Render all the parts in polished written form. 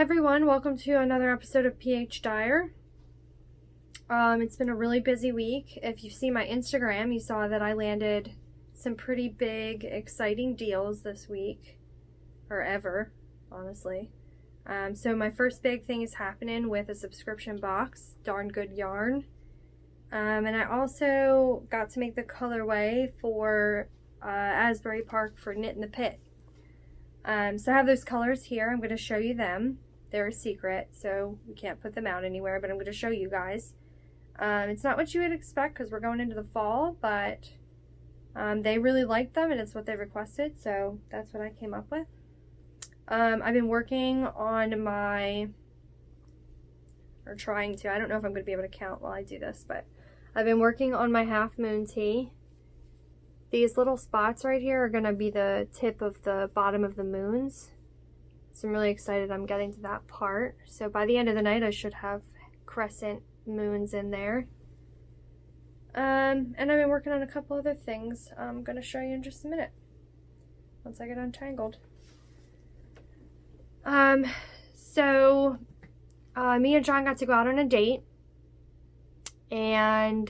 Hi everyone, welcome to another episode of PhDyer. It's been a really busy week. If you've seen my Instagram, you saw that I landed some pretty big, exciting deals this week, or ever, honestly. So my first big thing is happening with a subscription box, Darn Good Yarn. And I also got to make the colorway for Asbury Park for Knit in the Pit. So I have those colors here. I'm going to show you them. They're a secret, so we can't put them out anywhere, but I'm going to show you guys. It's not what you would expect because we're going into the fall, but they really liked them and it's what they requested, so that's what I came up with. I've been working on I don't know if I'm going to be able to count while I do this, but I've been working on my half moon tee. These little spots right here are going to be the tip of the bottom of the moons. So I'm really excited I'm getting to that part. So by the end of the night I should have crescent moons in there. And I've been working on a couple other things I'm going to show you in just a minute once I get untangled. So me and John got to go out on a date, and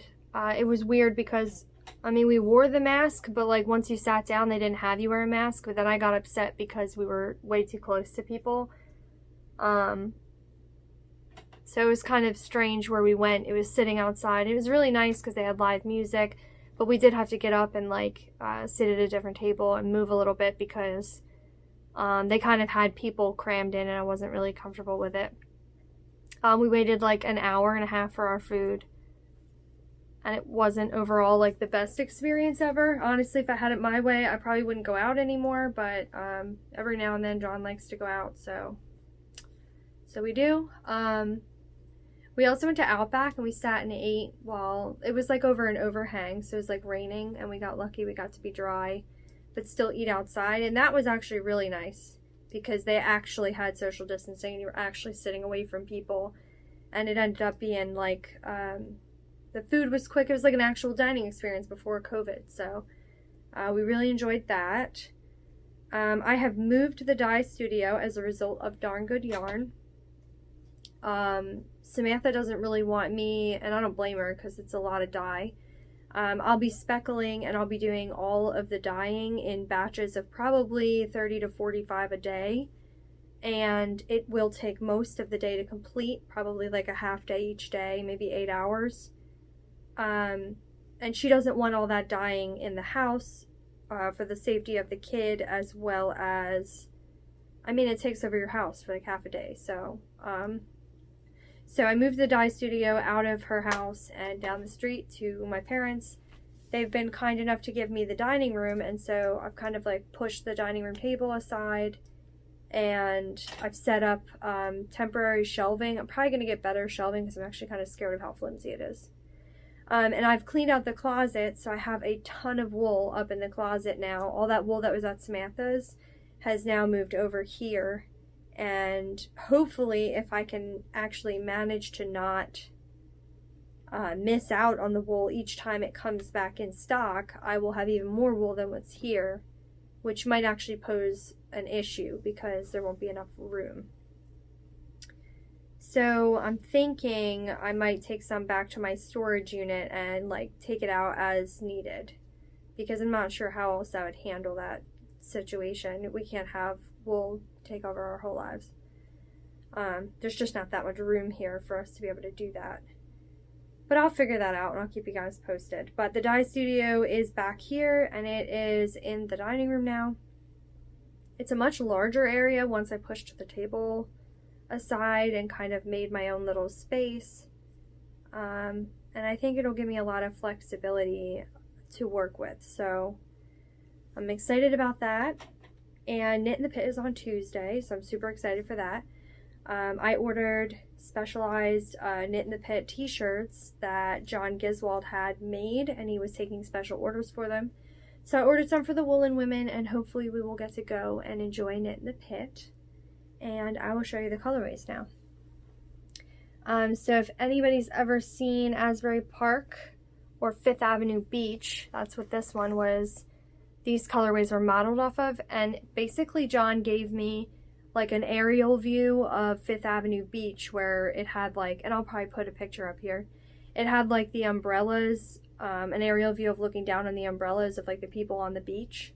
it was weird because we wore the mask, but like once you sat down, they didn't have you wear a mask. But then I got upset because we were way too close to people. So it was kind of strange where we went. It was sitting outside. It was really nice because they had live music, but we did have to get up and like sit at a different table and move a little bit because they kind of had people crammed in and I wasn't really comfortable with it. We waited like an hour and a half for our food. And it wasn't overall like the best experience ever. Honestly, if I had it my way, I probably wouldn't go out anymore. But every now and then, John likes to go out, so we do. We also went to Outback and we sat and ate while it was like over an overhang, so it was like raining, and we got lucky. We got to be dry, but still eat outside, and that was actually really nice because they actually had social distancing and you were actually sitting away from people, and it ended up being like. The food was quick. It was like an actual dining experience before COVID. So we really enjoyed that. I have moved the dye studio as a result of Darn Good Yarn. Samantha doesn't really want me, and I don't blame her because it's a lot of dye. I'll be speckling and I'll be doing all of the dyeing in batches of probably 30 to 45 a day. And it will take most of the day to complete, probably like a half day each day, maybe 8 hours. And she doesn't want all that dyeing in the house for the safety of the kid, as well as, it takes over your house for like half a day. So I moved the dye studio out of her house and down the street to my parents. They've been kind enough to give me the dining room, and so I've kind of like pushed the dining room table aside, and I've set up temporary shelving. I'm probably going to get better shelving because I'm actually kind of scared of how flimsy it is. And I've cleaned out the closet, so I have a ton of wool up in the closet now. All that wool that was at Samantha's has now moved over here. And hopefully, if I can actually manage to not miss out on the wool each time it comes back in stock, I will have even more wool than what's here, which might actually pose an issue because there won't be enough room. So I'm thinking I might take some back to my storage unit and like take it out as needed, because I'm not sure how else I would handle that situation. We can't have wool take over our whole lives. There's just not that much room here for us to be able to do that. But I'll figure that out and I'll keep you guys posted. But the dye studio is back here and it is in the dining room now. It's a much larger area once I pushed the table aside and kind of made my own little space, and I think it'll give me a lot of flexibility to work with, so I'm excited about that. And Knit in the Pit is on Tuesday, so I'm super excited for that. I ordered specialized Knit in the Pit t-shirts that John Giswald had made, and he was taking special orders for them, so I ordered some for the Woolen Women, and hopefully we will get to go and enjoy Knit in the Pit. And I will show you the colorways now. So if anybody's ever seen Asbury Park or Fifth Avenue Beach, that's what this one was. These colorways were modeled off of, and basically John gave me like an aerial view of Fifth Avenue Beach where it had like, and I'll probably put a picture up here. It had like the umbrellas, an aerial view of looking down on the umbrellas of like the people on the beach.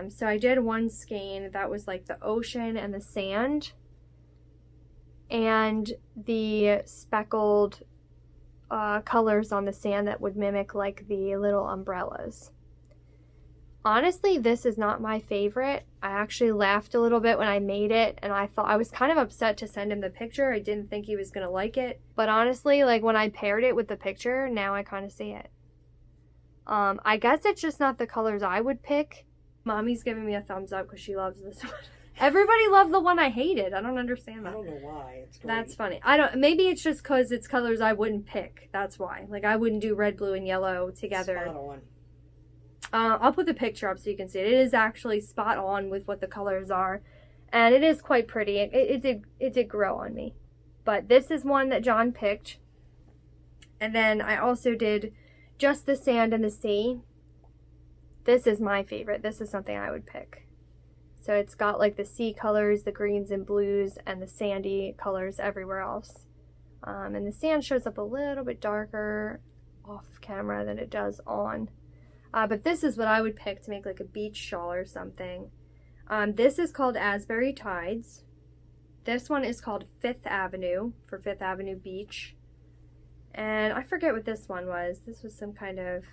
So I did one skein that was like the ocean and the sand and the speckled colors on the sand that would mimic like the little umbrellas. Honestly, this is not my favorite. I actually laughed a little bit when I made it, and I thought I was kind of upset to send him the picture. I didn't think he was going to like it. But honestly, like when I paired it with the picture, now I kind of see it. I guess it's just not the colors I would pick. Mommy's giving me a thumbs up because she loves this one. Everybody loved the one I hated. I don't understand that. I don't know why. It's great. That's funny. Maybe it's just because it's colors I wouldn't pick. That's why. Like I wouldn't do red, blue, and yellow together. Spot on. I'll put the picture up so you can see it. It is actually spot on with what the colors are. And it is quite pretty. It did grow on me. But this is one that John picked. And then I also did just the sand and the sea. This is my favorite. This is something I would pick. So it's got like the sea colors, the greens and blues, and the sandy colors everywhere else. And the sand shows up a little bit darker off camera than it does on. But this is what I would pick to make like a beach shawl or something. This is called Asbury Tides. This one is called Fifth Avenue for Fifth Avenue Beach. And I forget what this one was. This was some kind of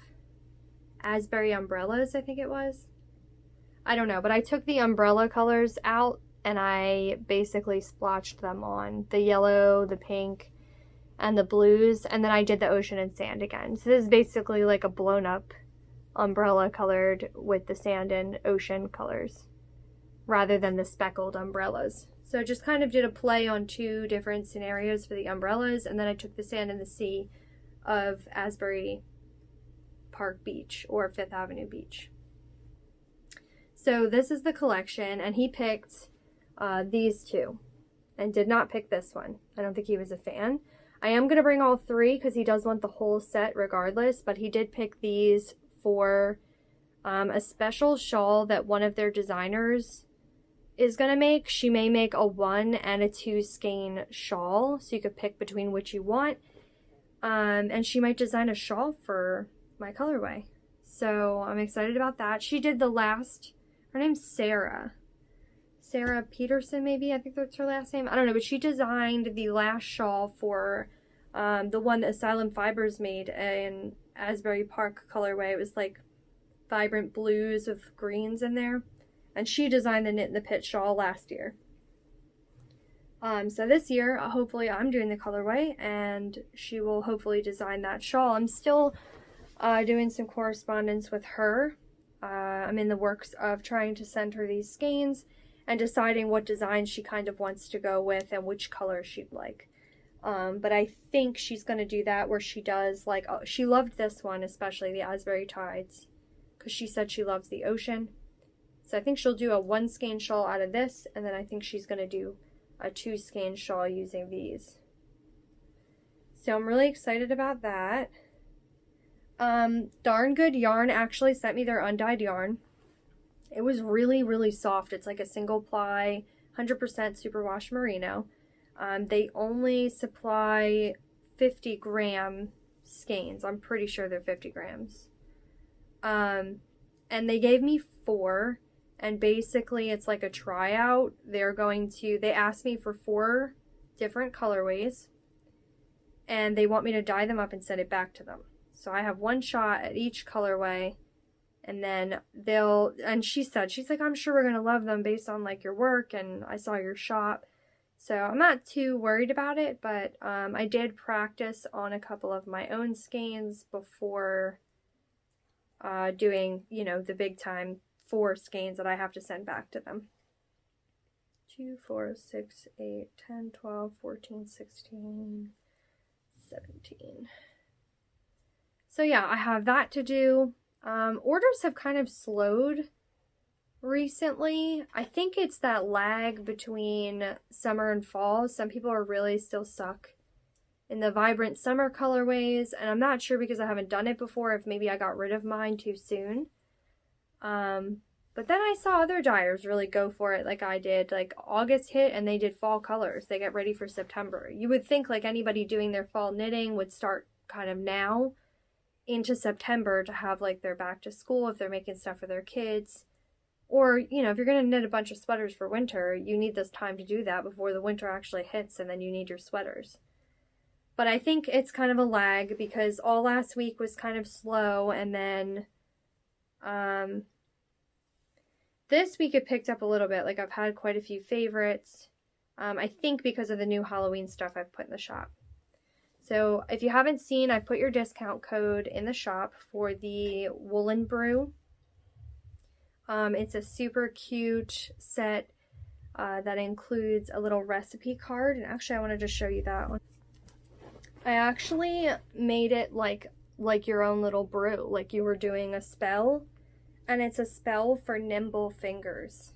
Asbury umbrellas, I think it was. I don't know, but I took the umbrella colors out and I basically splotched them on. The yellow, the pink, and the blues. And then I did the ocean and sand again. So this is basically like a blown up umbrella colored with the sand and ocean colors rather than the speckled umbrellas. So just kind of did a play on two different scenarios for the umbrellas, and then I took the sand and the sea of Asbury Park Beach or Fifth Avenue Beach. So this is the collection, and he picked these two and did not pick this one. I don't think he was a fan. I am going to bring all three because he does want the whole set regardless, but he did pick these for a special shawl that one of their designers is going to make. She may make a 1 and a 2 skein shawl, so you could pick between which you want. And she might design a shawl for my colorway. So I'm excited about that. She did the last, her name's Sarah. Sarah Peterson, maybe, I think that's her last name. I don't know, but she designed the last shawl for the one that Asylum Fibers made in Asbury Park colorway. It was like vibrant blues with greens in there. And she designed the Knit in the Pit shawl last year. So this year, hopefully I'm doing the colorway and she will hopefully design that shawl. I'm still doing some correspondence with her. I'm in the works of trying to send her these skeins and deciding what design she kind of wants to go with and which color she'd like. But I think she's going to do that where she does like, she loved this one, especially the Asbury Tides, because she said she loves the ocean. So I think she'll do a 1 skein shawl out of this, and then I think she's going to do a 2 skein shawl using these. So I'm really excited about that. Darn Good Yarn actually sent me their undyed yarn. It was really, really soft. It's like a single ply, 100% superwash merino. They only supply 50 gram skeins. I'm pretty sure they're 50 grams. And they gave me 4, and basically it's like a tryout. They asked me for 4 different colorways, and they want me to dye them up and send it back to them. So I have 1 shot at each colorway, and then and she's like, I'm sure we're going to love them based on like your work, and I saw your shop. So I'm not too worried about it, but I did practice on a couple of my own skeins before doing, the big time 4 skeins that I have to send back to them. 2, 4, 6, 8, 10, 12, 14, 16, 17. So yeah, I have that to do. Orders have kind of slowed recently. I think it's that lag between summer and fall. Some people are really still stuck in the vibrant summer colorways, and I'm not sure because I haven't done it before if maybe I got rid of mine too soon. But But then I saw other dyers really go for it like I did. Like August hit and they did fall colors. They get ready for September. You would think like anybody doing their fall knitting would start kind of now into September to have like their back to school if they're making stuff for their kids. Or, you know, if you're going to knit a bunch of sweaters for winter, you need this time to do that before the winter actually hits and then you need your sweaters. But I think it's kind of a lag because all last week was kind of slow, and then this week it picked up a little bit. Like I've had quite a few favorites. I think because of the new Halloween stuff I've put in the shop. So if you haven't seen, I put your discount code in the shop for the Woolen Brew. It's a super cute set that includes a little recipe card. And actually I want to just show you that one. I actually made it like your own little brew, like you were doing a spell. And it's a spell for nimble fingers.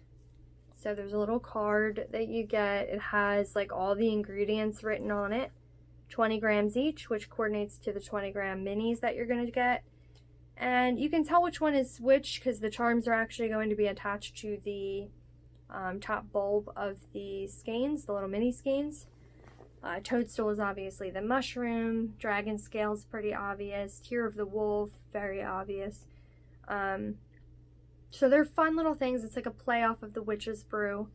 So there's a little card that you get. It has like all the ingredients written on it. 20 grams each, which coordinates to the 20-gram minis that you're going to get. And you can tell which one is which because the charms are actually going to be attached to the top bulb of the skeins, the little mini skeins. Toadstool is obviously the mushroom. Dragon scale is pretty obvious. Tear of the wolf, very obvious. So they're fun little things. It's like a play off of the Witch's Brew.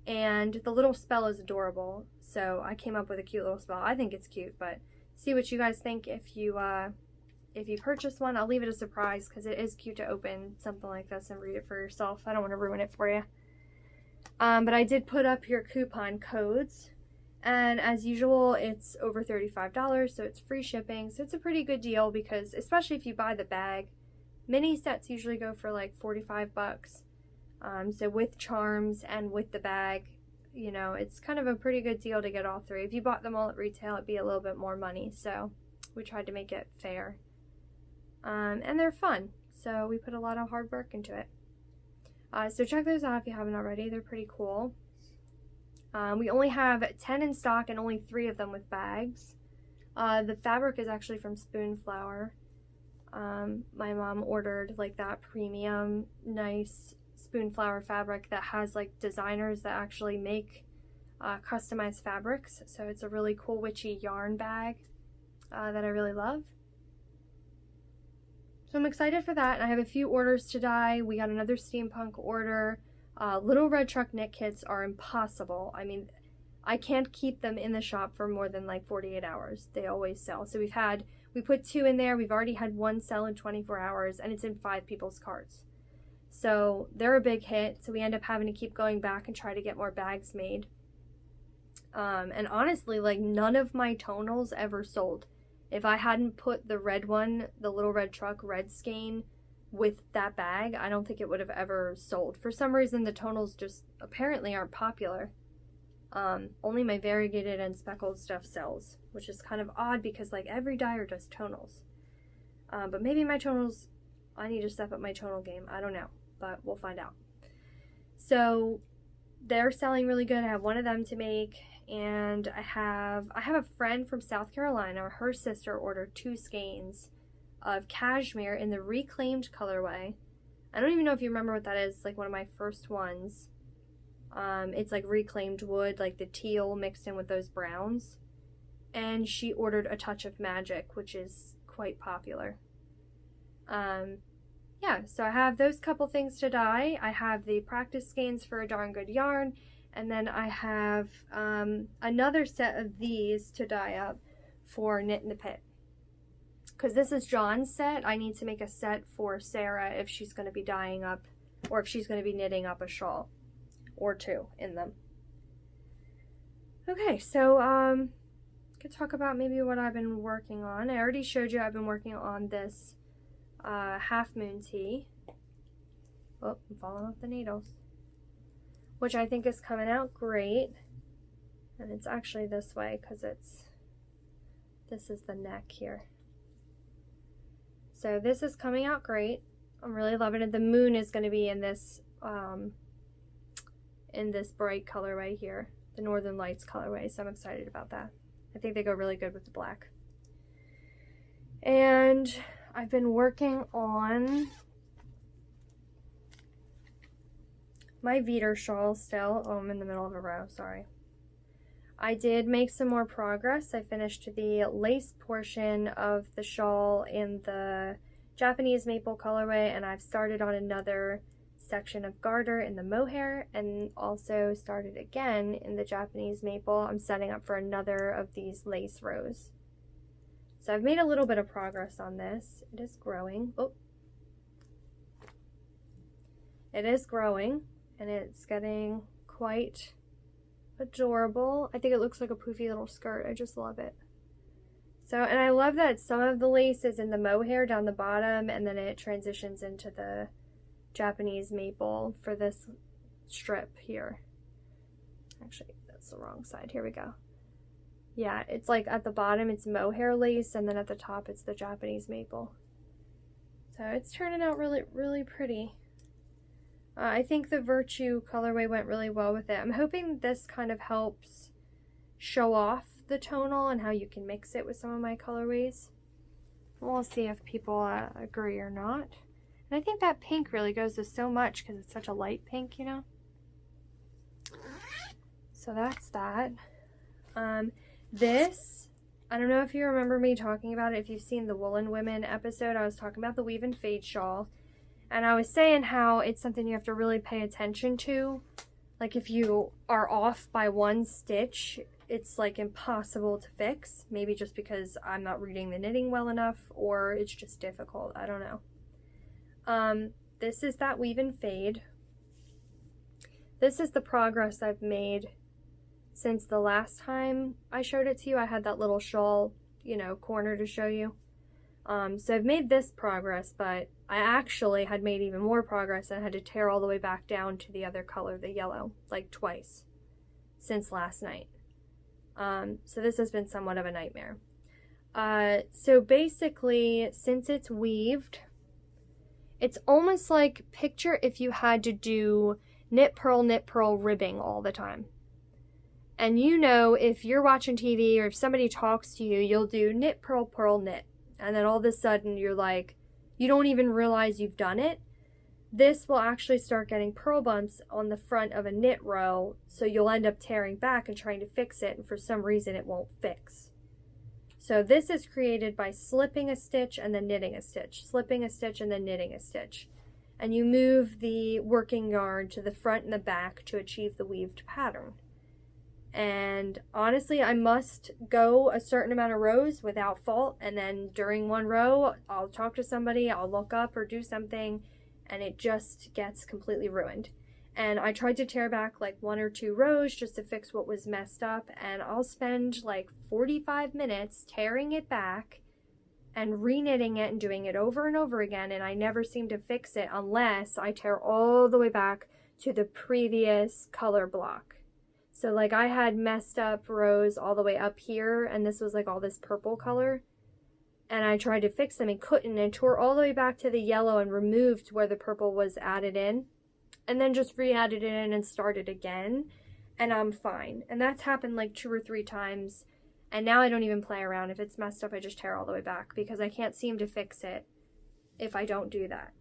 And the little spell is adorable. So I came up with a cute little spell. I think it's cute, but see what you guys think if you purchase one. I'll leave it a surprise because it is cute to open something like this and read it for yourself. I don't want to ruin it for you. But I did put up your coupon codes. And as usual, it's over $35, so it's free shipping. So it's a pretty good deal because, especially if you buy the bag, mini sets usually go for like 45 bucks. So with charms and with the bag, you know, it's kind of a pretty good deal to get all three. If you bought them all at retail, it'd be a little bit more money. So we tried to make it fair. And they're fun. So we put a lot of hard work into it. So check those out if you haven't already. They're pretty cool. We only have 10 in stock and only 3 of them with bags. The fabric is actually from Spoonflower. My mom ordered like that premium, nice Spoonflower fabric that has like designers that actually make customized fabrics. So it's a really cool witchy yarn bag that I really love. So I'm excited for that. And I have a few orders to dye. We got another steampunk order. Little Red Truck knit kits are impossible. I mean, I can't keep them in the shop for more than like 48 hours. They always sell. So we put 2 in there. We've already had 1 sell in 24 hours and it's in 5 people's carts. So they're a big hit. So we end up having to keep going back and try to get more bags made. And honestly, like none of my tonals ever sold. If I hadn't put the red one, the Little Red Truck red skein with that bag, I don't think it would have ever sold. For some reason, the tonals just apparently aren't popular. Only my variegated and speckled stuff sells, which is kind of odd because like every dyer does tonals. But maybe my tonals, I need to step up my tonal game. I don't know, but we'll find out. So they're selling really good. I have one of them to make, and I have a friend from South Carolina. Her sister ordered 2 skeins of cashmere in the reclaimed colorway. I don't even know if you remember what that is. It's like one of my first ones. It's like reclaimed wood, like the teal mixed in with those browns. And she ordered a touch of magic, which is quite popular. Yeah, so I have those couple things to dye. I have the practice skeins for A Darn Good Yarn, and then I have another set of these to dye up for Knit in the Pit. Because this is John's set, I need to make a set for Sarah if she's going to be dyeing up, or if she's going to be knitting up a shawl or 2 in them. Okay, so could talk about maybe what I've been working on. I already showed you I've been working on this half moon tee. Oh, I'm falling off the needles. Which I think is coming out great. And it's actually this way because this is the neck here. So this is coming out great. I'm really loving it. The moon is going to be in this bright colorway here, the Northern Lights colorway. So I'm excited about that. I think they go really good with the black. And I've been working on my Veter shawl still. Oh, I'm in the middle of a row, sorry. I did make some more progress. I finished the lace portion of the shawl in the Japanese maple colorway, and I've started on another section of garter in the mohair, and also started again in the Japanese maple. I'm setting up for another of these lace rows. So I've made a little bit of progress on this. It is growing. Oh. It is growing, and it's getting quite adorable. I think it looks like a poofy little skirt. I just love it. So, and I love that some of the lace is in the mohair down the bottom, and then it transitions into the Japanese maple for this strip here. Actually, that's the wrong side. Here we go. Yeah, it's like at the bottom it's mohair lace, and then at the top it's the Japanese maple. So it's turning out really, really pretty. I think the Virtue colorway went really well with it. I'm hoping this kind of helps show off the tonal and how you can mix it with some of my colorways. We'll see if people agree or not. And I think that pink really goes with so much because it's such a light pink, you know? So that's that. This, I don't know if you remember me talking about it. If you've seen the Woolen Women episode, I was talking about the Weave and Fade shawl. And I was saying how it's something you have to really pay attention to. Like if you are off by one stitch, it's like impossible to fix. Maybe just because I'm not reading the knitting well enough, or it's just difficult. I don't know. This is that Weave and Fade. This is the progress I've made since the last time I showed it to you. I had that little shawl, you know, corner to show you. So I've made this progress, but I actually had made even more progress and I had to tear all the way back down to the other color, the yellow, like twice since last night. So this has been somewhat of a nightmare. So basically, since it's weaved, it's almost like, picture if you had to do knit, purl ribbing all the time. And you know, if you're watching TV or if somebody talks to you, you'll do knit, purl, knit. And then all of a sudden you're like, you don't even realize you've done it. This will actually start getting purl bumps on the front of a knit row, so you'll end up tearing back and trying to fix it, and for some reason it won't fix. So this is created by slipping a stitch and then knitting a stitch, slipping a stitch and then knitting a stitch. And you move the working yarn to the front and the back to achieve the weaved pattern. And honestly, I must go a certain amount of rows without fault, and then during one row I'll talk to somebody, I'll look up or do something, and it just gets completely ruined. And I tried to tear back like 1 or 2 rows just to fix what was messed up, and I'll spend like 45 minutes tearing it back and re-knitting it and doing it over and over again, and I never seem to fix it unless I tear all the way back to the previous color block. So like I had messed up rows all the way up here, and this was like all this purple color, and I tried to fix them and couldn't, and tore all the way back to the yellow and removed where the purple was added in, and then just re-added it in and started again, and I'm fine. And that's happened like 2 or 3 times, and now I don't even play around. If it's messed up, I just tear all the way back because I can't seem to fix it if I don't do that.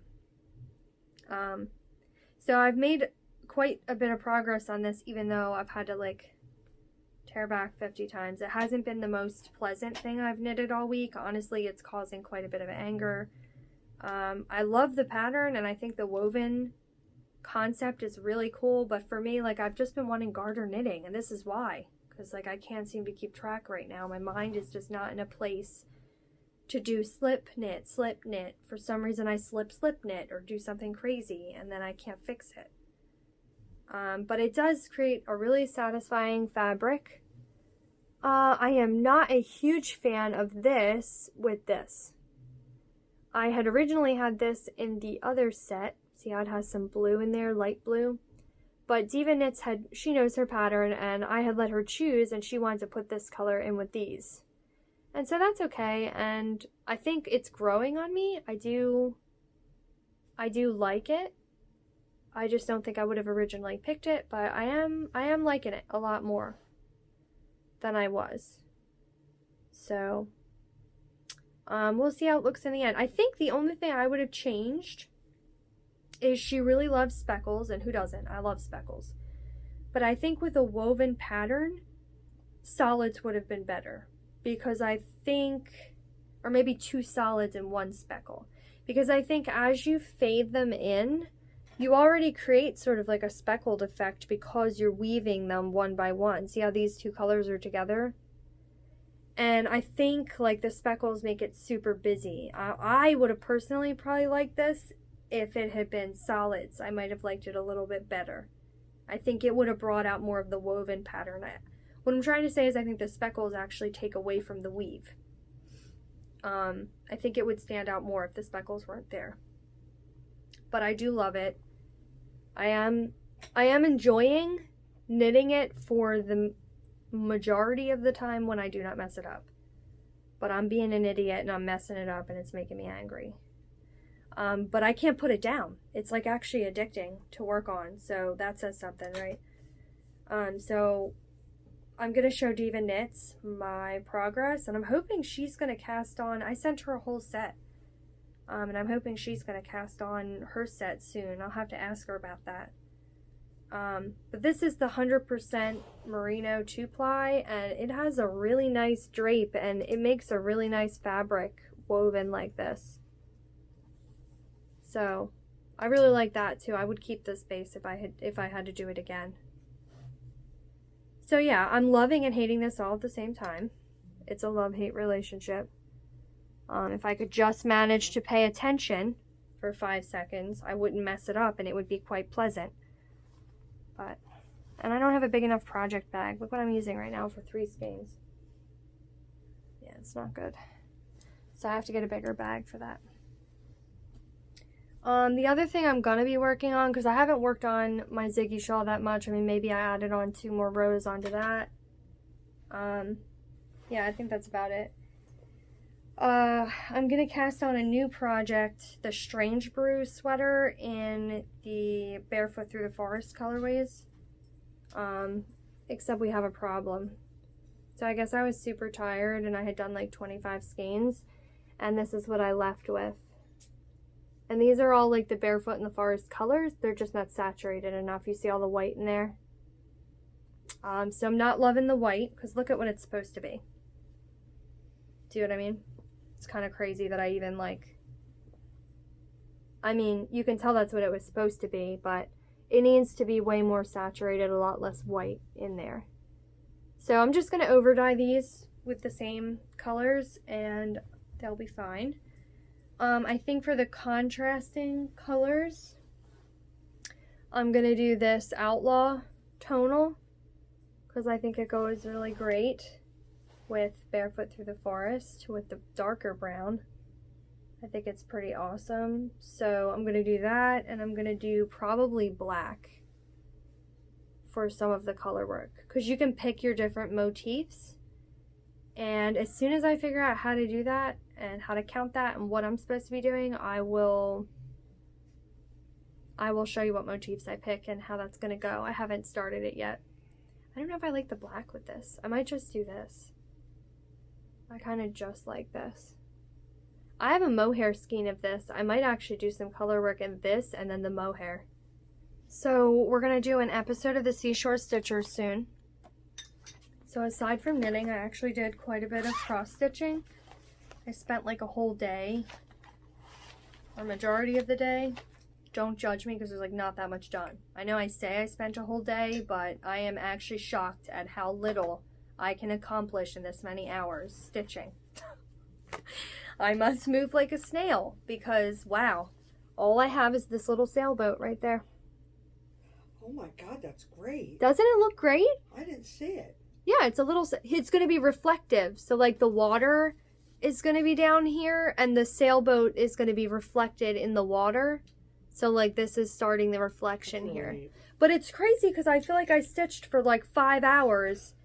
So I've made quite a bit of progress on this, even though I've had to like tear back 50 times. It hasn't been the most pleasant thing I've knitted all week. Honestly, it's causing quite a bit of anger. I love the pattern, and I think the woven concept is really cool, but for me, like, I've just been wanting garter knitting, and this is why, because like I can't seem to keep track right now. My mind is just not in a place to do slip knit. For some reason I slip knit or do something crazy, and then I can't fix it. But it does create a really satisfying fabric. I am not a huge fan of this with this. I had originally had this in the other set. See how it has some blue in there, light blue. But Diva Knits she knows her pattern, and I had let her choose, and she wanted to put this color in with these. And so that's okay, and I think it's growing on me. I do like it. I just don't think I would have originally picked it, but I am liking it a lot more than I was. So, we'll see how it looks in the end. I think the only thing I would have changed is she really loves speckles, and who doesn't? I love speckles. But I think with a woven pattern, solids would have been better, because I think, or maybe 2 solids and 1 speckle, because I think as you fade them in, you already create sort of like a speckled effect because you're weaving them one by one. See how these 2 colors are together? And I think like the speckles make it super busy. I would have personally probably liked this if it had been solids. I might have liked it a little bit better. I think it would have brought out more of the woven pattern. What I'm trying to say is I think the speckles actually take away from the weave. I think it would stand out more if the speckles weren't there. But I do love it. I am enjoying knitting it for the majority of the time when I do not mess it up. But I'm being an idiot and I'm messing it up and it's making me angry. But I can't put it down. It's like actually addicting to work on. So that says something, right? So I'm going to show Diva Knits my progress, and I'm hoping she's going to cast on. I sent her a whole set. And I'm hoping she's going to cast on her set soon. I'll have to ask her about that. But this is the 100% merino 2-ply, and it has a really nice drape, and it makes a really nice fabric woven like this. So I really like that too. I would keep this base if I had to do it again. So yeah, I'm loving and hating this all at the same time. It's a love-hate relationship. If I could just manage to pay attention for 5 seconds, I wouldn't mess it up and it would be quite pleasant. And I don't have a big enough project bag. Look what I'm using right now for 3 skeins. Yeah, it's not good. So I have to get a bigger bag for that. The other thing I'm going to be working on, because I haven't worked on my Ziggy shawl that much. I mean, maybe I added on 2 more rows onto that. Yeah, I think that's about it. I'm going to cast on a new project, the Strange Brew sweater in the Barefoot Through the Forest colorways. Except we have a problem. So I guess I was super tired and I had done like 25 skeins, and this is what I left with. And these are all like the Barefoot in the Forest colors. They're just not saturated enough. You see all the white in there? So I'm not loving the white, because look at what it's supposed to be. Do you know what I mean? It's kind of crazy that I even like... I mean, you can tell that's what it was supposed to be, but it needs to be way more saturated, a lot less white in there. So I'm just going to over dye these with the same colors and they'll be fine. I think for the contrasting colors, I'm going to do this Outlaw tonal, because I think it goes really great with Barefoot Through the Forest with the darker brown. I think it's pretty awesome. So I'm going to do that, and I'm going to do probably black for some of the color work, because you can pick your different motifs. And as soon as I figure out how to do that and how to count that and what I'm supposed to be doing, I will show you what motifs I pick and how that's going to go. I haven't started it yet. I don't know if I like the black with this. I might just do this. I kind of just like this. I have a mohair skein of this. I might actually do some color work in this and then the mohair. So we're going to do an episode of the Seashore Stitchers soon. So aside from knitting, I actually did quite a bit of cross stitching. I spent like a whole day, or majority of the day. Don't judge me because there's like not that much done. I know I say I spent a whole day, but I am actually shocked at how little I can accomplish in this many hours stitching. I must move like a snail because, wow, all I have is this little sailboat right there. Oh my God, that's great. Doesn't it look great? I didn't see it. Yeah, it's going to be reflective. So like the water is going to be down here and the sailboat is going to be reflected in the water. So like this is starting the reflection here. But it's crazy because I feel like I stitched for like 5 hours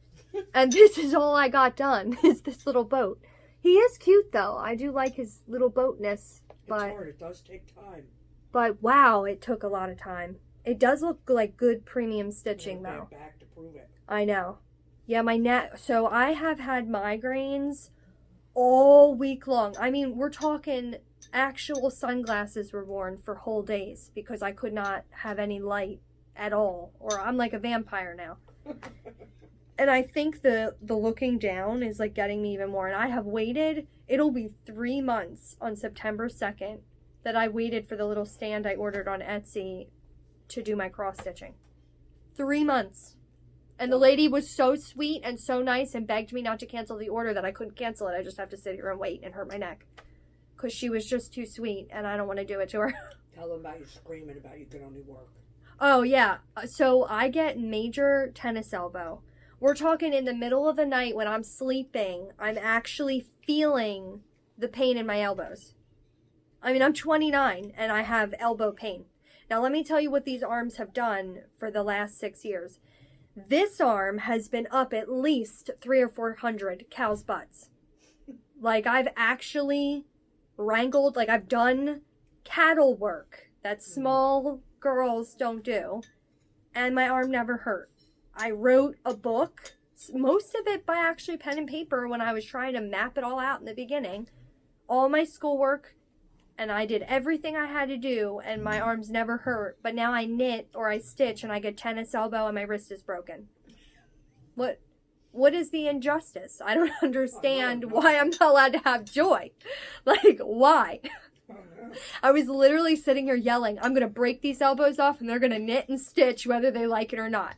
and this is all I got done is this little boat. He is cute though. I do like his little boatness. But it's hard. It does take time. But wow, it took a lot of time. It does look like good premium stitching though. Back to prove it. I know. Yeah, my neck. So I have had migraines all week long. I mean, we're talking actual sunglasses were worn for whole days because I could not have any light at all, or I'm like a vampire now. And I think the looking down is like getting me even more. And I have waited, it'll be 3 months on September 2nd that I waited for the little stand I ordered on Etsy to do my cross stitching. 3 months. And the lady was so sweet and so nice and begged me not to cancel the order that I couldn't cancel it. I just have to sit here and wait and hurt my neck. Because she was just too sweet and I don't want to do it to her. Tell them about you screaming about you can only work. Oh, yeah. So I get major tennis elbow. We're talking in the middle of the night when I'm sleeping, I'm actually feeling the pain in my elbows. I mean, I'm 29 and I have elbow pain. Now, let me tell you what these arms have done for the last 6 years. This arm has been up at least 300 or 400 cow's butts. Like, I've actually wrangled, like, I've done cattle work that small girls don't do, and my arm never hurt. I wrote a book, most of it by actually pen and paper when I was trying to map it all out in the beginning. All my schoolwork, and I did everything I had to do, and my arms never hurt. But now I knit or I stitch, and I get tennis elbow, and my wrist is broken. What is the injustice? I don't understand why I'm not allowed to have joy. Like, why? I was literally sitting here yelling, I'm going to break these elbows off, and they're going to knit and stitch whether they like it or not.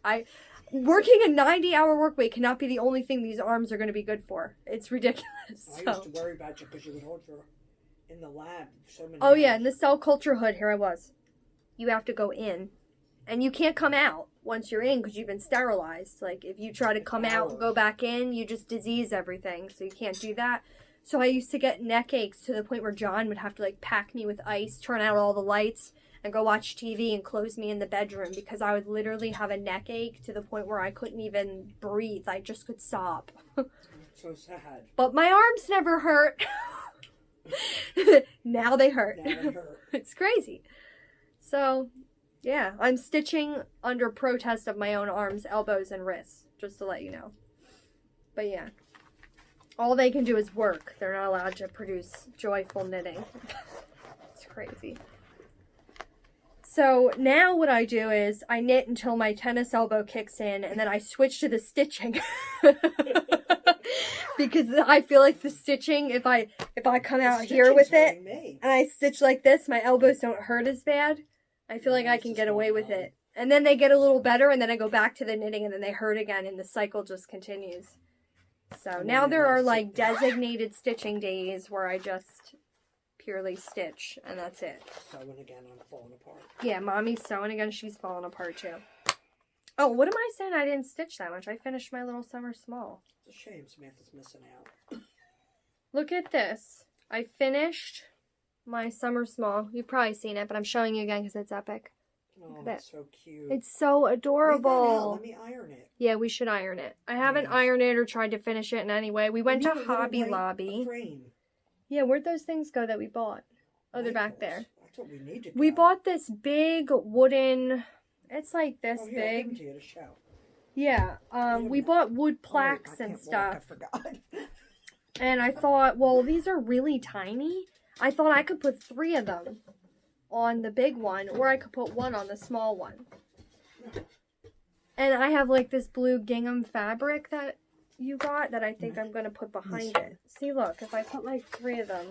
Working a 90-hour work week cannot be the only thing these arms are going to be good for. It's ridiculous. I used to worry about you because you would hold your in the lab so many Oh hours. yeah, in the cell culture hood, here I was. You have to go in, and you can't come out once you're in because you've been sterilized. Like, if you try to come out and go back in, you just disease everything, so you can't do that. So I used to get neck aches to the point where John would have to, like, pack me with ice, turn out all the lights, and go watch TV and close me in the bedroom because I would literally have a neck ache to the point where I couldn't even breathe. I just could sob. So sad. But my arms never hurt. Now they hurt. Now they hurt. It's crazy. So, yeah, I'm stitching under protest of my own arms, elbows, and wrists, just to let you know. But yeah, all they can do is work. They're not allowed to produce joyful knitting. It's crazy. So now what I do is I knit until my tennis elbow kicks in, and then I switch to the stitching. Because I feel like the stitching, if I come out here with it and I stitch like this, my elbows don't hurt as bad. I feel like I can get away with it. And then they get a little better, and then I go back to the knitting, and then they hurt again, and the cycle just continues. So now there are like designated stitching days where I just purely stitch, and that's it. Sewing again, I'm falling apart. Yeah, Mommy's sewing again. She's falling apart too. Oh, what am I saying? I didn't stitch that much. I finished my little summer small. It's a shame Samantha's missing out. Look at this. I finished my summer small. You've probably seen it, but I'm showing you again because it's epic. Oh, that's so cute. It's so adorable. Let me iron it. Yeah, we should iron it. I haven't ironed it or tried to finish it in any way. We went to Hobby Lobby. Yeah, where'd those things go that we bought? Oh, they're back there. That's what we need to We bought this big wooden... It's like this big. I'll give them to you to show. Yeah, we bought wood plaques and stuff. I forgot. And I thought, well, these are really tiny. I thought I could put 3 of them on the big one, or I could put 1 on the small one. And I have like this blue gingham fabric that you got that I think I'm going to put behind it. See, look, if I put like 3 of them.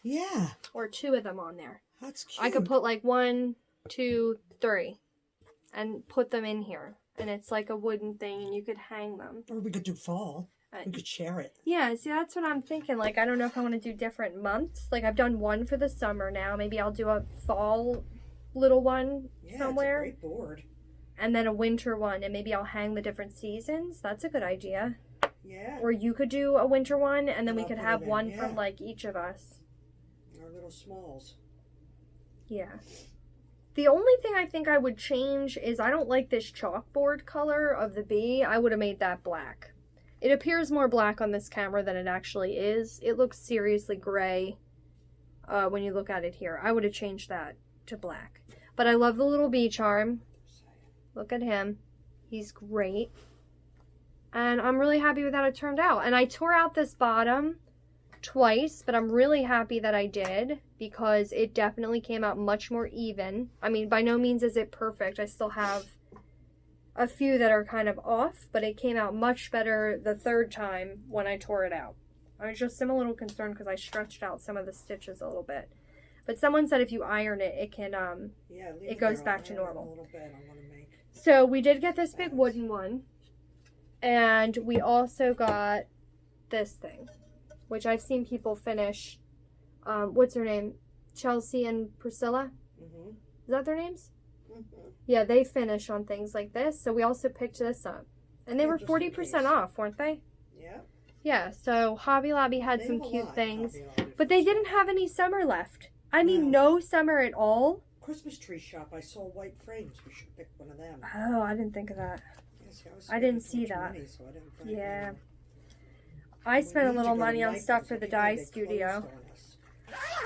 Yeah. Or 2 of them on there. That's cute. I could put like 1, 2, 3 and put them in here. And it's like a wooden thing and you could hang them. Or we could do fall. We could share it. Yeah, see, that's what I'm thinking. Like, I don't know if I want to do different months. Like, I've done one for the summer now. Maybe I'll do a fall little one somewhere. It's a great board. And then a winter one. And maybe I'll hang the different seasons. That's a good idea. Yeah. Or you could do a winter one, and then we could have one from, like, each of us. Our little smalls. Yeah. The only thing I think I would change is I don't like this chalkboard color of the bee. I would have made that black. It appears more black on this camera than it actually is. It looks seriously gray when you look at it here. I would have changed that to black. But I love the little bee charm. Look at him. He's great. And I'm really happy with how it turned out. And I tore out this bottom twice, but I'm really happy that I did because it definitely came out much more even. I mean, by no means is it perfect. I still have a few that are kind of off, but it came out much better the third time when I tore it out. I just am a little concerned because I stretched out some of the stitches a little bit. But someone said if you iron it, it can, it goes back to normal. So we did get this big wooden one. And we also got this thing, which I've seen people finish. What's her name? Chelsea and Priscilla? Mm-hmm. Is that their names? Mm-hmm. Yeah, they finish on things like this. So we also picked this up. And they were 40% off, weren't they? Yeah. Yeah, so Hobby Lobby had some cute things. But they didn't have any summer left. I mean, no summer at all. Christmas tree shop, I saw white frames. We should pick one of them. Oh, I didn't think of that. I didn't see that. Money, so yeah. I spent a little money on stuff for the dye studio.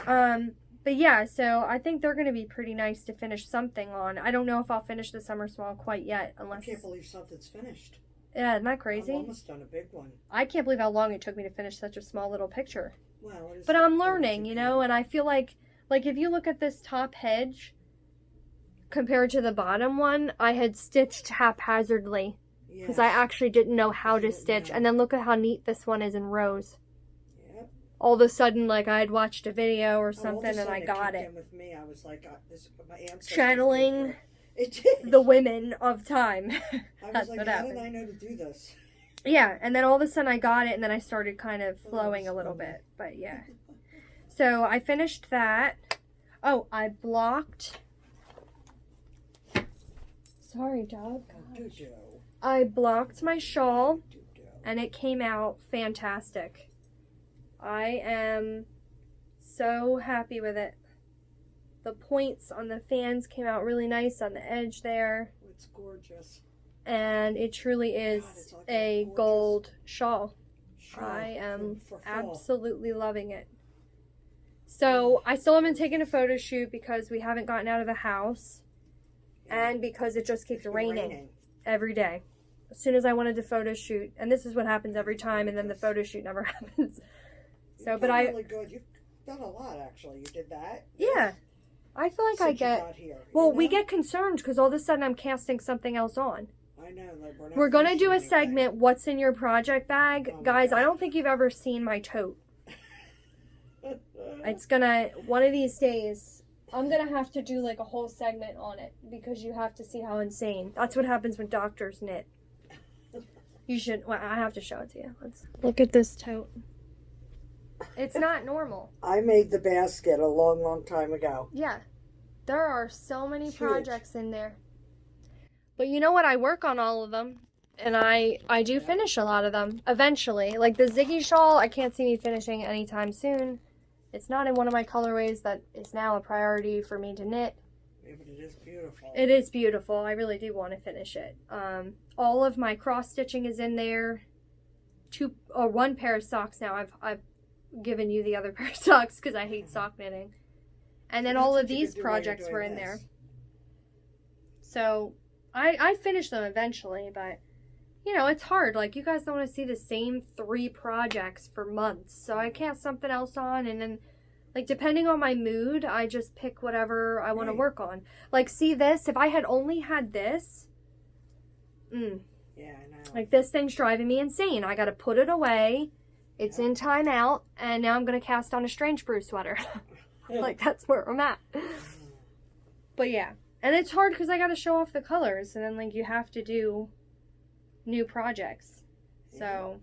But yeah, so I think they're going to be pretty nice to finish something on. I don't know if I'll finish the summer small quite yet. Unless... I can't believe something's finished. Yeah, isn't that crazy? I've almost done a big one. I can't believe how long it took me to finish such a small little picture. Well, but I'm learning, you know, and I feel like if you look at this top hedge compared to the bottom one, I had stitched haphazardly because I actually didn't know how to stitch. And then look at how neat this one is in rows. Yep. All of a sudden, like I had watched a video or something and I got it. With me, I was like, my channeling the women of time. That's what happened. How did I know to do this? Yeah, and then all of a sudden I got it and then I started kind of flowing a little bit. But yeah. So I finished that. Oh, I blocked. Sorry, dog. Gosh. I blocked my shawl and it came out fantastic. I am so happy with it. The points on the fans came out really nice on the edge there. It's gorgeous. And it truly is a gold shawl. I am absolutely loving it. So I still haven't taken a photo shoot because we haven't gotten out of the house. And because it just keeps raining every day. As soon as I wanted to photo shoot, and this is what happens every time, and then the photo shoot never happens. So, but really good. You've done a lot, actually. You did that. Yeah, I feel like I get. Well, we get concerned because all of a sudden I'm casting something else on. I know. Like we're gonna do a segment. What's in your project bag, guys? I don't think you've ever seen my tote. It's gonna one of these days. I'm going to have to do like a whole segment on it because you have to see how insane. That's what happens when doctors knit. You should, well, I have to show it to you. Let's look at this tote. It's not normal. I made the basket a long, long time ago. Yeah. There are so many projects in there. But you know what? I work on all of them. And I do finish a lot of them eventually. Like the Ziggy shawl, I can't see me finishing anytime soon. It's not in one of my colorways that is now a priority for me to knit. Yeah, but it is beautiful. It is beautiful. I really do want to finish it. All of my cross stitching is in there. One pair of socks now. I've given you the other pair of socks because I hate sock knitting. And then all of these projects were in there. So I finished them eventually, but you know, it's hard. Like, you guys don't want to see the same 3 projects for months. So I cast something else on, and then, like, depending on my mood, I just pick whatever I want to work on. Like, see this? If I had only had this, yeah, I know. Like, this thing's driving me insane. I got to put it away. It's in timeout, and now I'm going to cast on a Strange Brew sweater. Like, that's where I'm at. But, yeah. And it's hard because I got to show off the colors, and then, like, you have to do new projects. So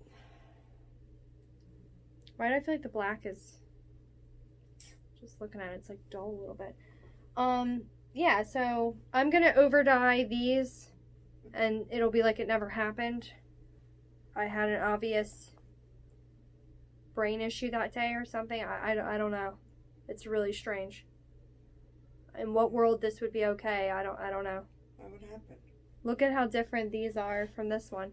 right, I feel like the black is just looking at it, it's like dull a little bit. Yeah, so I'm gonna over dye these and it'll be like it never happened. I had an obvious brain issue that day or something. I don't know. It's really strange. In what world this would be okay, I don't know. What would happen? Look at how different these are from this one.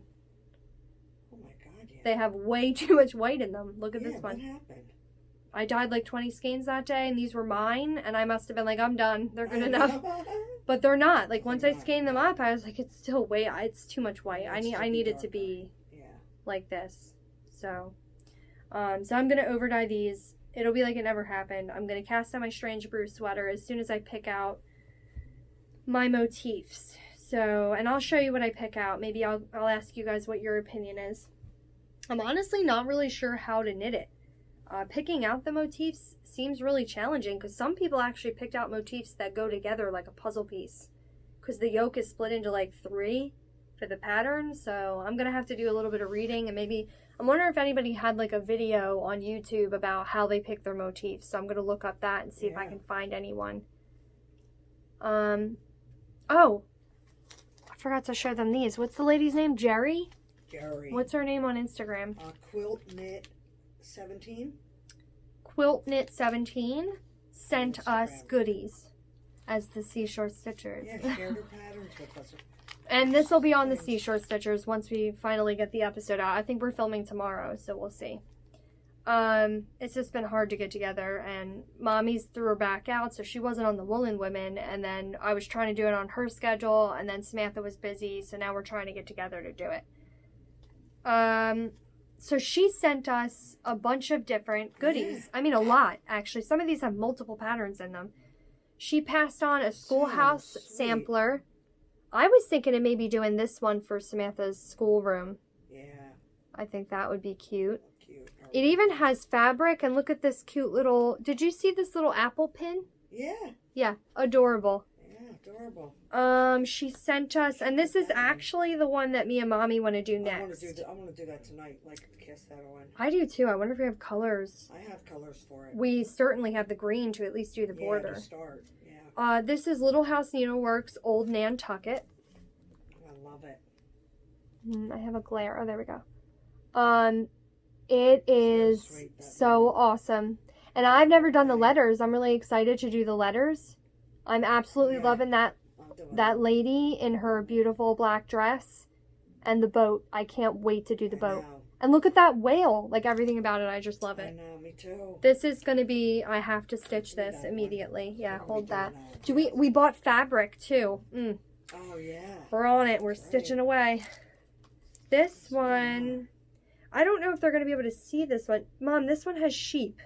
Oh my god, yeah. They have way too much white in them. Look at this one. What happened? I dyed like 20 skeins that day, and these were mine, and I must have been like, I'm done. They're good enough. But they're not. Like, once I skein them up, I was like, it's still way, it's too much white. I need it to be like this. So, so I'm going to over dye these. It'll be like it never happened. I'm going to cast on my Strange Brew sweater as soon as I pick out my motifs. So, and I'll show you what I pick out. Maybe I'll ask you guys what your opinion is. I'm honestly not really sure how to knit it. Picking out the motifs seems really challenging because some people actually picked out motifs that go together like a puzzle piece because the yoke is split into like 3 for the pattern. So I'm going to have to do a little bit of reading, and maybe I'm wondering if anybody had like a video on YouTube about how they pick their motifs. So I'm going to look up that and see if I can find anyone. Oh, I forgot to show them these. What's the lady's name? Jerry? Jerry. What's her name on Instagram? Quilt Knit 17. Quilt Knit 17 sent us goodies as the Seashore Stitchers. Yeah, shared her patterns with us. And this will be on the Seashore Stitchers once we finally get the episode out. I think we're filming tomorrow, so we'll see. It's just been hard to get together, and Mommy's threw her back out, so she wasn't on the Woolen Women, and then I was trying to do it on her schedule, and then Samantha was busy, so now we're trying to get together to do it. So she sent us a bunch of different goodies. I mean, a lot, actually. Some of these have multiple patterns in them. She passed on a schoolhouse sampler. I was thinking of maybe doing this one for Samantha's schoolroom. Yeah. I think that would be cute. Cute. It even has fabric, and look at this cute little... Did you see this little apple pin? Yeah. Yeah, adorable. Yeah, adorable. She sent us, and this is actually the one that me and Mommy want to do next. I want to do that tonight, like cast that on. I do too. I wonder if we have colors. I have colors for it. We certainly have the green to at least do the border. Yeah, to start. Yeah. This is Little House Needleworks Old Nantucket. I love it. I have a glare. Oh, there we go. It is so awesome. And I've never done the letters. I'm really excited to do the letters. I'm absolutely loving that lady in her beautiful black dress and the boat. I can't wait to do the boat. And look at that whale. Like, everything about it, I just love it. I know, me too. This is going to be, I have to stitch this immediately. Yeah, hold that. We bought fabric too. Oh, yeah. We're on it. We're stitching away. This one, I don't know if they're going to be able to see this one. Mom, this one has sheep.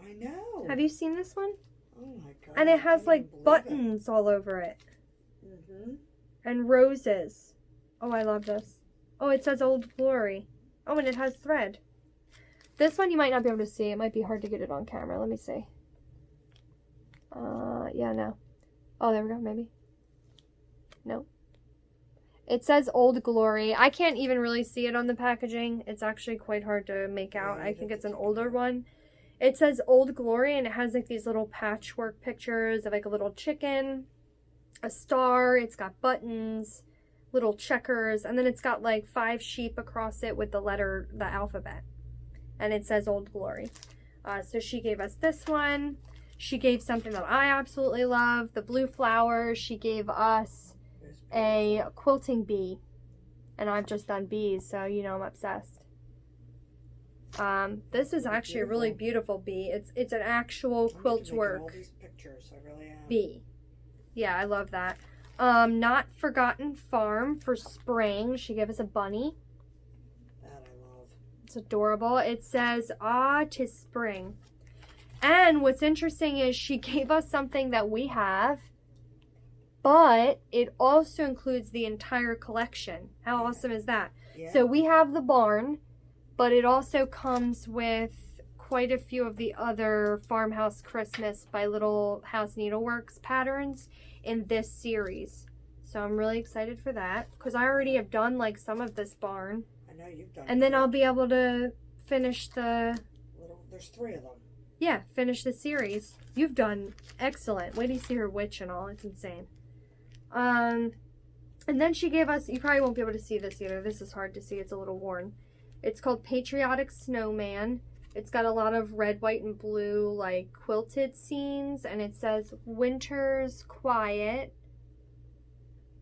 I know. Have you seen this one? Oh, my God. And it has like buttons all over it. And roses. Oh, I love this. Oh, it says Old Glory. Oh, and it has thread. This one you might not be able to see. It might be hard to get it on camera. Let me see. Yeah, no. Oh, there we go, maybe. No. It says Old Glory. I can't even really see it on the packaging. It's actually quite hard to make out. I think it's an older one. It says Old Glory, and it has like these little patchwork pictures of like a little chicken, a star. It's got buttons, little checkers, and then it's got like 5 sheep across it with the letter, the alphabet. And it says Old Glory. So she gave us this one. She gave something that I absolutely love, the blue flowers. She gave us a quilting bee. And I've just done bees, so you know I'm obsessed. This is actually a really beautiful bee. It's an actual quilt work all these pictures. I really am. bee. Yeah, I love that. Not Forgotten Farm for spring. She gave us a bunny. That I love. It's adorable. It says, "Ah, 'tis spring." And what's interesting is she gave us something that we have, but it also includes the entire collection. How awesome is that? Yeah. So we have the barn, but it also comes with quite a few of the other Farmhouse Christmas by Little House Needleworks patterns in this series. So I'm really excited for that because I already have done like some of this barn. I know you've done. And then I'll be able to finish the... There's 3 of them. Yeah, finish the series. You've done excellent. Wait till you see her witch and all. It's insane. And then she gave us... You probably won't be able to see this either. This is hard to see. It's a little worn. It's called Patriotic Snowman. It's got a lot of red, white, and blue, like, quilted scenes. And it says, "Winter's quiet.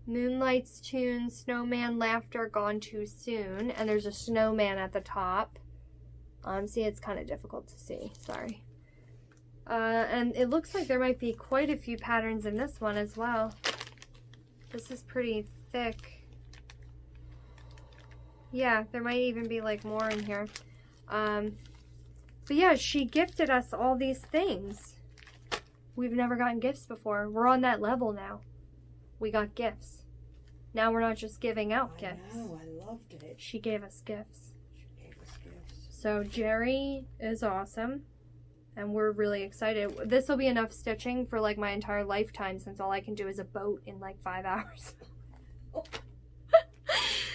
Moonlight's tune. Snowman laughter gone too soon." And there's a snowman at the top. See, it's kind of difficult to see. Sorry. And it looks like there might be quite a few patterns in this one as well. This is pretty thick. Yeah, there might even be like more in here. But yeah, she gifted us all these things. We've never gotten gifts before. We're on that level now. We got gifts. Now we're not just giving out gifts. I know, I loved it. She gave us gifts. She gave us gifts. So Jerry is awesome. And we're really excited. This will be enough stitching for like my entire lifetime, since all I can do is a boat in like 5 hours.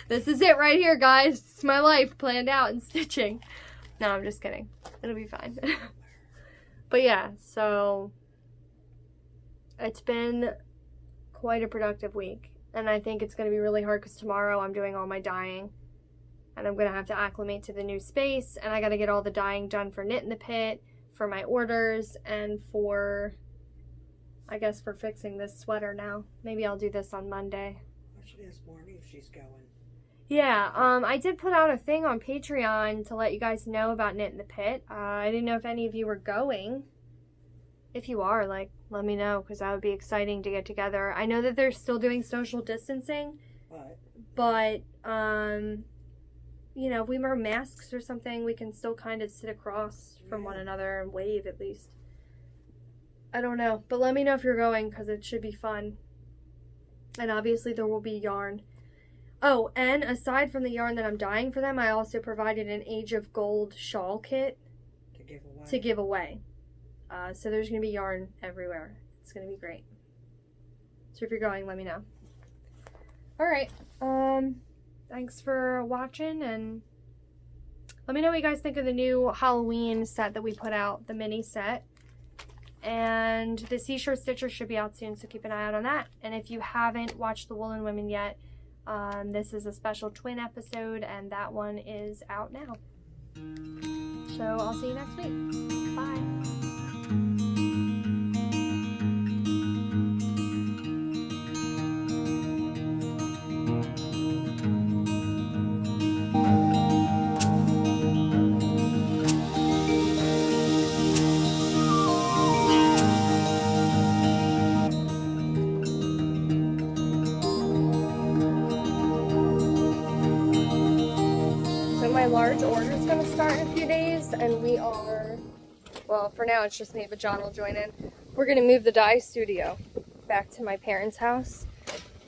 This is it right here, guys. It's my life planned out in stitching. No, I'm just kidding. It'll be fine. But yeah, so it's been quite a productive week. And I think it's going to be really hard because tomorrow I'm doing all my dyeing. And I'm going to have to acclimate to the new space. And I got to get all the dyeing done for Knit in the Pit, for my orders, and for, I guess, for fixing this sweater now. Maybe I'll do this on Monday. I should ask Marnie if she's going. Yeah, I did put out a thing on Patreon to let you guys know about Knit in the Pit. I didn't know if any of you were going. If you are, like, let me know, because that would be exciting to get together. I know that they're still doing social distancing, but you know, if we wear masks or something, we can still kind of sit across from one another and wave at least. I don't know, but let me know if you're going, because it should be fun. And obviously there will be yarn. Oh, and aside from the yarn that I'm dyeing for them, I also provided an Age of Gold Shawl kit to give away. So there's going to be yarn everywhere. It's going to be great. So if you're going, let me know. Alright, thanks for watching, and let me know what you guys think of the new Halloween set that we put out, the mini set. And the Seashore Stitcher should be out soon, so keep an eye out on that. And if you haven't watched the Woolen Women yet, this is a special twin episode, and that one is out now. So I'll see you next week. Bye. Large order is going to start in a few days, and we are, well, for now it's just me, but John will join in. We're going to move the dye studio back to my parents' house,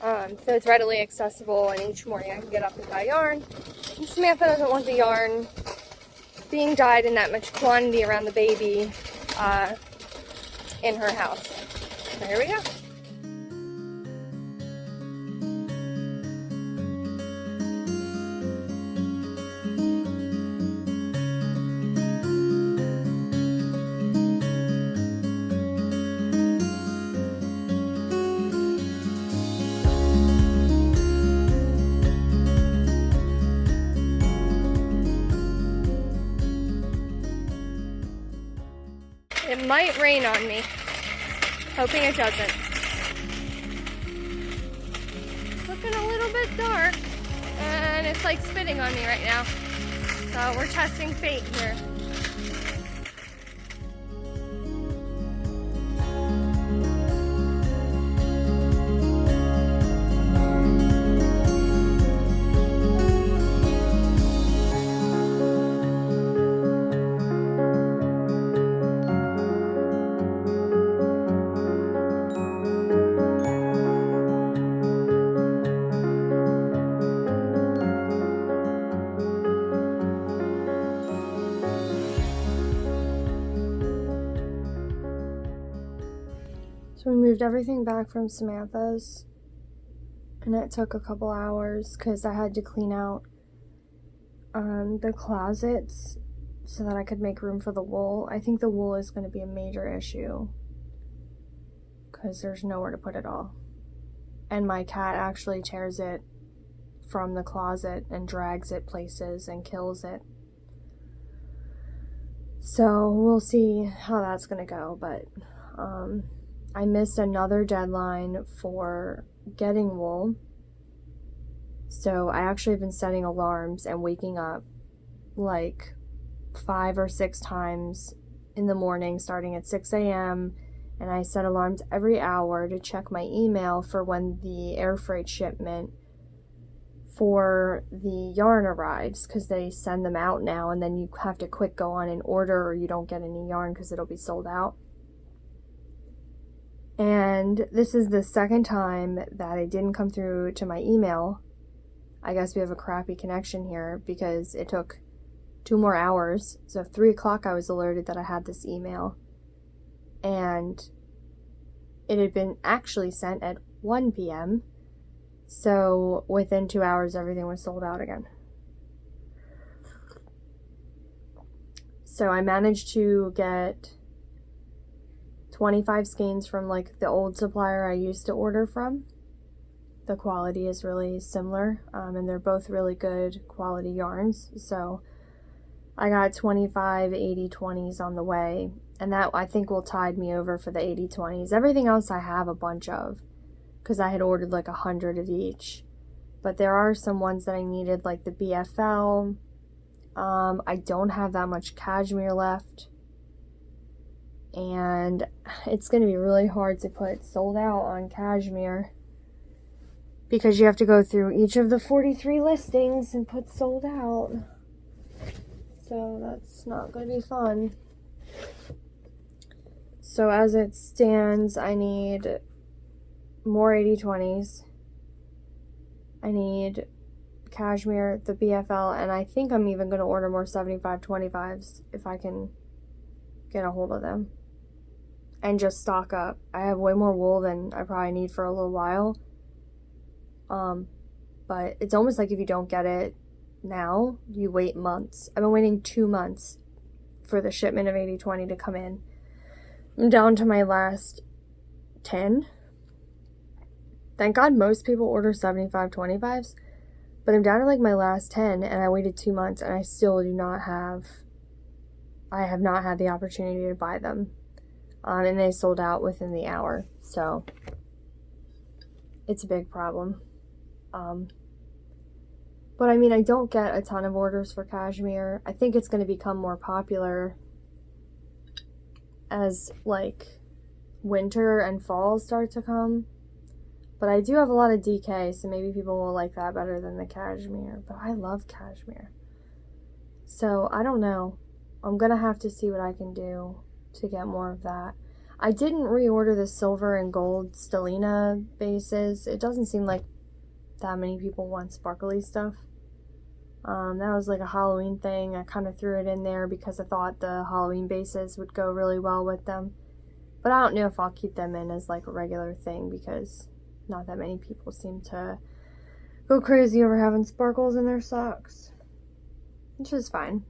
so it's readily accessible, and each morning I can get up and dye yarn. And Samantha doesn't want the yarn being dyed in that much quantity around the baby in her house. So here we go. It might rain on me. Hoping it doesn't. Looking a little bit dark. And it's like spitting on me right now. So we're testing fate here. So we moved everything back from Samantha's, and it took a couple hours because I had to clean out the closets so that I could make room for the wool. I think the wool is going to be a major issue because there's nowhere to put it all. And my cat actually tears it from the closet and drags it places and kills it. So we'll see how that's going to go, but I missed another deadline for getting wool. So I actually have been setting alarms and waking up like 5 or 6 times in the morning starting at 6 a.m. And I set alarms every hour to check my email for when the air freight shipment before the yarn arrives, because they send them out now, and then you have to quick go on and order or you don't get any yarn because it'll be sold out. And this is the second time that it didn't come through to my email. I guess we have a crappy connection here because it took 2 more hours. So at 3 o'clock I was alerted that I had this email, and it had been actually sent at 1 p.m. So within 2 hours everything was sold out again. So I managed to get 25 skeins from like the old supplier I used to order from. The quality is really similar, and they're both really good quality yarns. So I got 25 80/20s on the way, and that I think will tide me over for the 80/20s. Everything else I have a bunch of, because I had ordered like 100 of each. But there are some ones that I needed, like the BFL. I don't have that much cashmere left. And it's going to be really hard to put sold out on cashmere, because you have to go through each of the 43 listings and put sold out. So that's not going to be fun. So as it stands, I need more 80/20s. I need cashmere, the BFL, and I think I'm even going to order more 75/25s if I can get a hold of them. And just stock up. I have way more wool than I probably need for a little while. But it's almost like if you don't get it now, you wait months. I've been waiting 2 months for the shipment of 80/20 to come in. I'm down to my last 10. Thank God most people order 75/25s, but I'm down to like my last 10, and I waited 2 months, and I still I have not had the opportunity to buy them. And they sold out within the hour. So it's a big problem. But I mean, I don't get a ton of orders for cashmere. I think it's going to become more popular as like winter and fall start to come. But I do have a lot of DK, so maybe people will like that better than the cashmere. But I love cashmere. So I don't know. I'm going to have to see what I can do to get more of that. I didn't reorder the silver and gold Stellina bases. It doesn't seem like that many people want sparkly stuff. That was like a Halloween thing. I kind of threw it in there because I thought the Halloween bases would go really well with them. But I don't know if I'll keep them in as like a regular thing, because not that many people seem to go crazy over having sparkles in their socks, which is fine.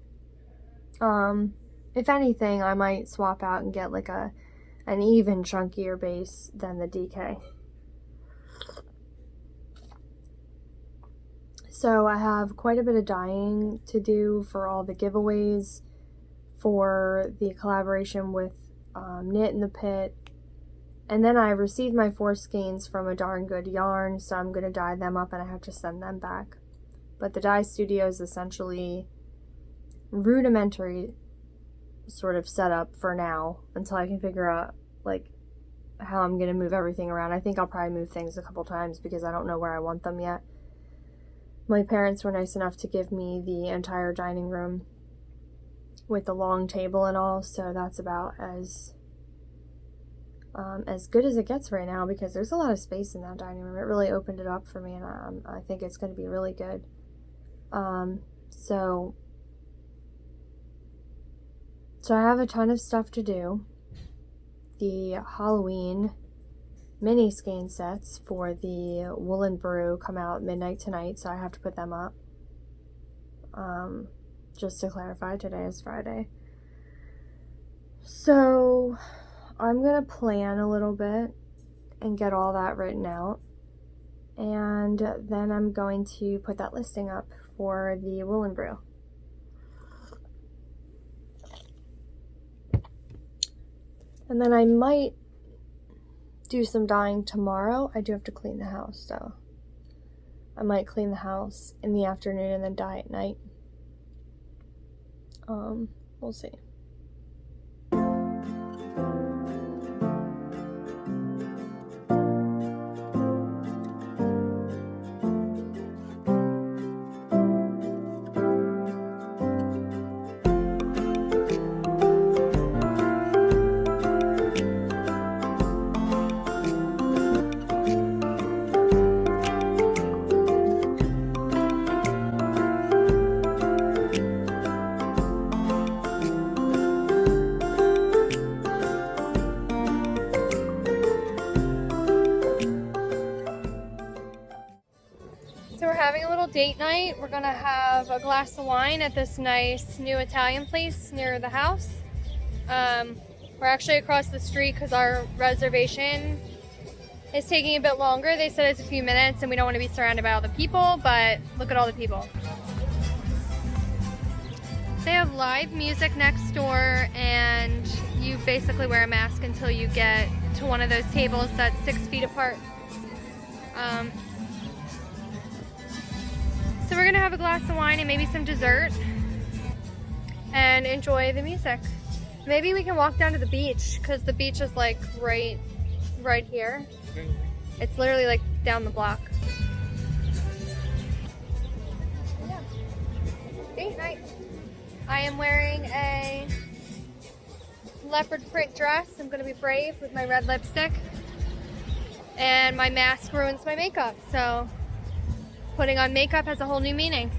If anything, I might swap out and get like an even chunkier base than the DK. So I have quite a bit of dyeing to do for all the giveaways for the collaboration with Knit in the Pit. And then I received my 4 skeins from a darn good yarn, so I'm going to dye them up and I have to send them back. But the dye studio is essentially rudimentary sort of setup for now, until I can figure out like how I'm going to move everything around. I think I'll probably move things a couple times because I don't know where I want them yet. My parents were nice enough to give me the entire dining room with the long table and all, so that's about as good as it gets right now, because there's a lot of space in that dining room. It really opened it up for me, and I think it's going to be really good. So I have a ton of stuff to do. The Halloween mini skein sets for the Woolen Brew come out midnight tonight, so I have to put them up. Just to clarify, today is Friday. So I'm going to plan a little bit and get all that written out. And then I'm going to put that listing up for the Woolen Brew. And then I might do some dyeing tomorrow. I do have to clean the house, so I might clean the house in the afternoon and then dye at night. We'll see. date night. We're gonna have a glass of wine at this nice new Italian place near the house. We're actually across the street because our reservation is taking a bit longer. They said it's a few minutes and we don't want to be surrounded by all the people, but look at all the people. They have live music next door, and you basically wear a mask until you get to one of those tables that's 6 feet apart. So we're gonna have a glass of wine and maybe some dessert and enjoy the music. Maybe we can walk down to the beach because the beach is like right here. It's literally like down the block. Yeah. Date night. I am wearing a leopard print dress. I'm gonna be brave with my red lipstick. And my mask ruins my makeup, so putting on makeup has a whole new meaning.